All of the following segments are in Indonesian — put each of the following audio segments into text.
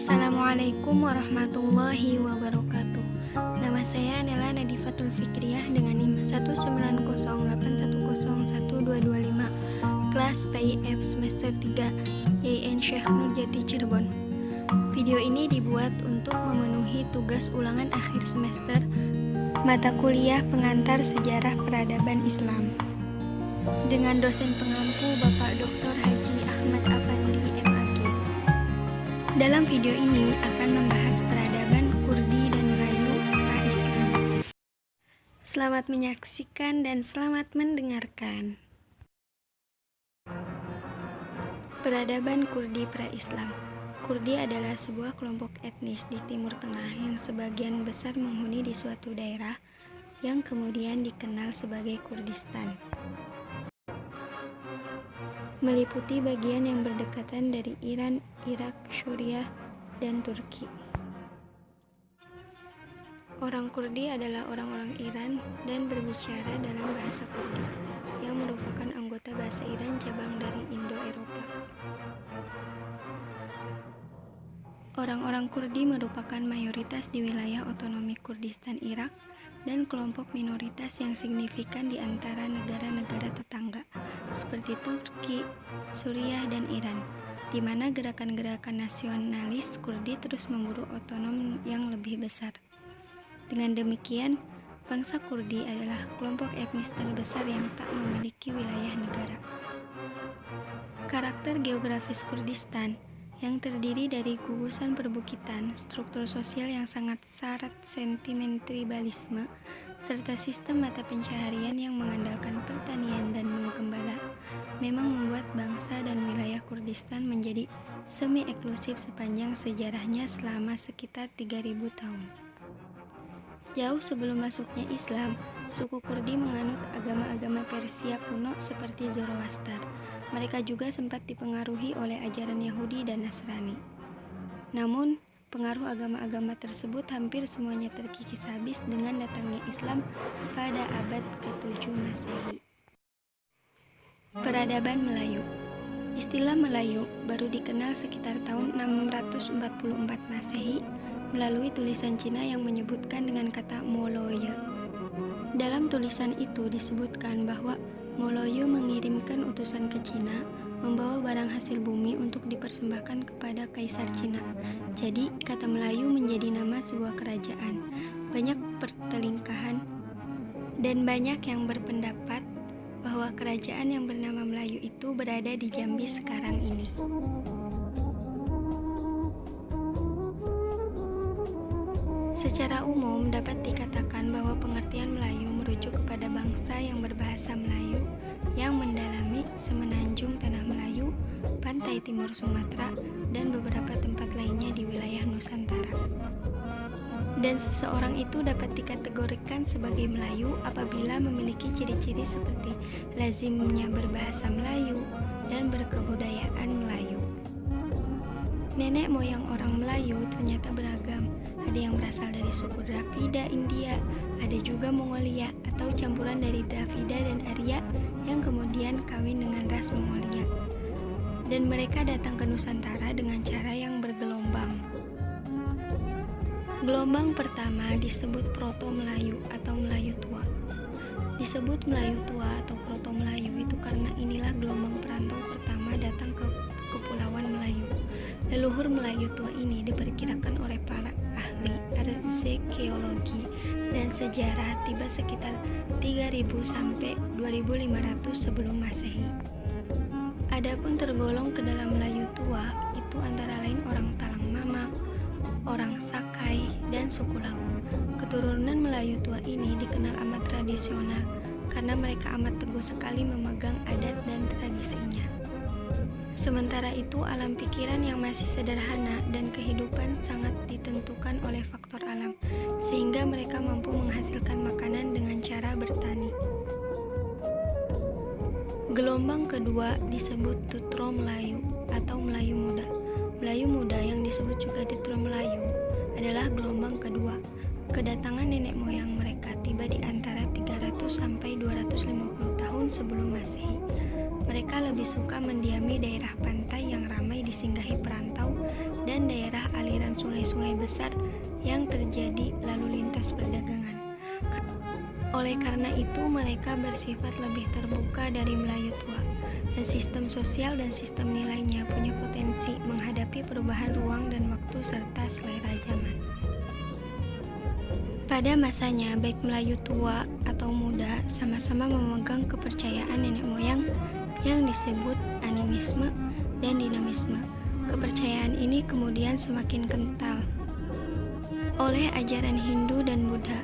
Assalamualaikum warahmatullahi wabarakatuh. Nama saya Nela Nadifatul Fikriyah dengan NIM 19081012225, kelas PIF semester 3, YN Syekh Nurjati Cirebon. Video ini dibuat untuk memenuhi tugas ulangan akhir semester mata kuliah pengantar sejarah peradaban Islam dengan dosen pengampu Bapak Dr. Haji Ahmad Afandi MAG. Dalam video ini akan membahas peradaban Kurdi dan Melayu pra-Islam. Selamat menyaksikan dan selamat mendengarkan. Peradaban Kurdi pra-Islam. Kurdi adalah sebuah kelompok etnis di Timur Tengah yang sebagian besar menghuni di suatu daerah yang kemudian dikenal sebagai Kurdistan, meliputi bagian yang berdekatan dari Iran, Irak, Suriah, dan Turki. Orang Kurdi adalah orang-orang Iran dan berbicara dalam bahasa Kurdi, yang merupakan anggota bahasa Iran cabang dari Indo-Eropa. Orang-orang Kurdi merupakan mayoritas di wilayah otonomi Kurdistan Irak dan kelompok minoritas yang signifikan di antara negara-negara tetangga seperti Turki, Suriah, dan Iran, di mana gerakan-gerakan nasionalis Kurdi terus memburu otonom yang lebih besar. Dengan demikian, bangsa Kurdi adalah kelompok etnis terbesar yang tak memiliki wilayah negara. Karakter geografis Kurdistan yang terdiri dari gugusan perbukitan, struktur sosial yang sangat syarat sentimen tribalisme, serta sistem mata pencaharian yang mengandalkan pertanian dan menggembala, memang membuat bangsa dan wilayah Kurdistan menjadi semi-eksklusif sepanjang sejarahnya selama sekitar 3000 tahun. Jauh sebelum masuknya Islam, suku Kurdi menganut agama-agama Persia kuno seperti Zoroaster. Mereka juga sempat dipengaruhi oleh ajaran Yahudi dan Nasrani. Namun, pengaruh agama-agama tersebut hampir semuanya terkikis habis dengan datangnya Islam pada abad ke-7 Masehi. Peradaban Melayu. Istilah Melayu baru dikenal sekitar tahun 644 Masehi melalui tulisan Cina yang menyebutkan dengan kata Moloye. Dalam tulisan itu disebutkan bahwa Moloye mengirimkan utusan ke Cina membawa barang hasil bumi untuk dipersembahkan kepada Kaisar Cina. Jadi, kata Melayu menjadi nama sebuah kerajaan. Banyak pertelingkahan dan banyak yang berpendapat bahwa kerajaan yang bernama Melayu itu berada di Jambi sekarang ini. Secara umum dapat dikatakan bahwa pengertian Melayu merujuk kepada bangsa yang berbahasa Melayu yang mendalami semenanjung Tanah Melayu, pantai timur Sumatera, dan beberapa tempat lainnya di wilayah Nusantara. Dan seseorang itu dapat dikategorikan sebagai Melayu apabila memiliki ciri-ciri seperti lazimnya berbahasa Melayu dan berkebudayaan Melayu. Nenek moyang orang Melayu ternyata beragam. Ada yang berasal dari suku Dravida India, ada juga Mongolia atau campuran dari Dravida dan Arya yang kemudian kawin dengan ras Mongolia. Dan mereka datang ke Nusantara dengan cara yang bergelombang. Gelombang pertama disebut Proto-Melayu atau Melayu Tua. Disebut Melayu Tua atau Proto-Melayu itu karena inilah gelombang perantau pertama datang ke Kepulauan Melayu. Leluhur Melayu Tua ini diperkirakan oleh para ahli arkeologi dan sejarah tiba sekitar 3000 sampai 2500 sebelum Masehi. Adapun tergolong ke dalam Melayu Tua itu antara lain orang Talang Mamak, orang Sakai, dan suku Lau. Keturunan Melayu Tua ini dikenal amat tradisional karena mereka amat teguh sekali memegang adat dan tradisinya. Sementara itu, alam pikiran yang masih sederhana dan kehidupan sangat ditentukan oleh faktor alam, sehingga mereka mampu menghasilkan makanan dengan cara bertani. Gelombang kedua disebut Tutro Melayu atau Melayu Muda. Melayu Muda yang disebut juga Tutro Melayu adalah gelombang kedua. Kedatangan nenek moyang mereka tiba di antara 300 sampai 250 tahun sebelum Masehi. Mereka lebih suka mendiami daerah pantai yang ramai disinggahi perantau dan daerah aliran dengan sungai-sungai besar yang terjadi lalu lintas perdagangan. Oleh karena itu, mereka bersifat lebih terbuka dari Melayu tua, dan sistem sosial dan sistem nilainya punya potensi menghadapi perubahan ruang dan waktu serta selera zaman. Pada masanya, baik Melayu tua atau muda sama-sama memegang kepercayaan nenek moyang yang disebut animisme dan dinamisme. Kepercayaan ini kemudian semakin kental oleh ajaran Hindu dan Buddha,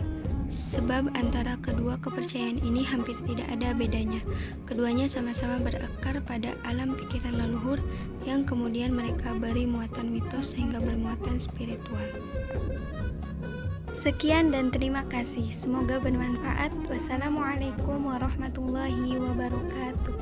sebab antara kedua kepercayaan ini hampir tidak ada bedanya. Keduanya sama-sama berakar pada alam pikiran leluhur yang kemudian mereka beri muatan mitos sehingga bermuatan spiritual. Sekian dan terima kasih. Semoga bermanfaat. Wassalamualaikum warahmatullahi wabarakatuh.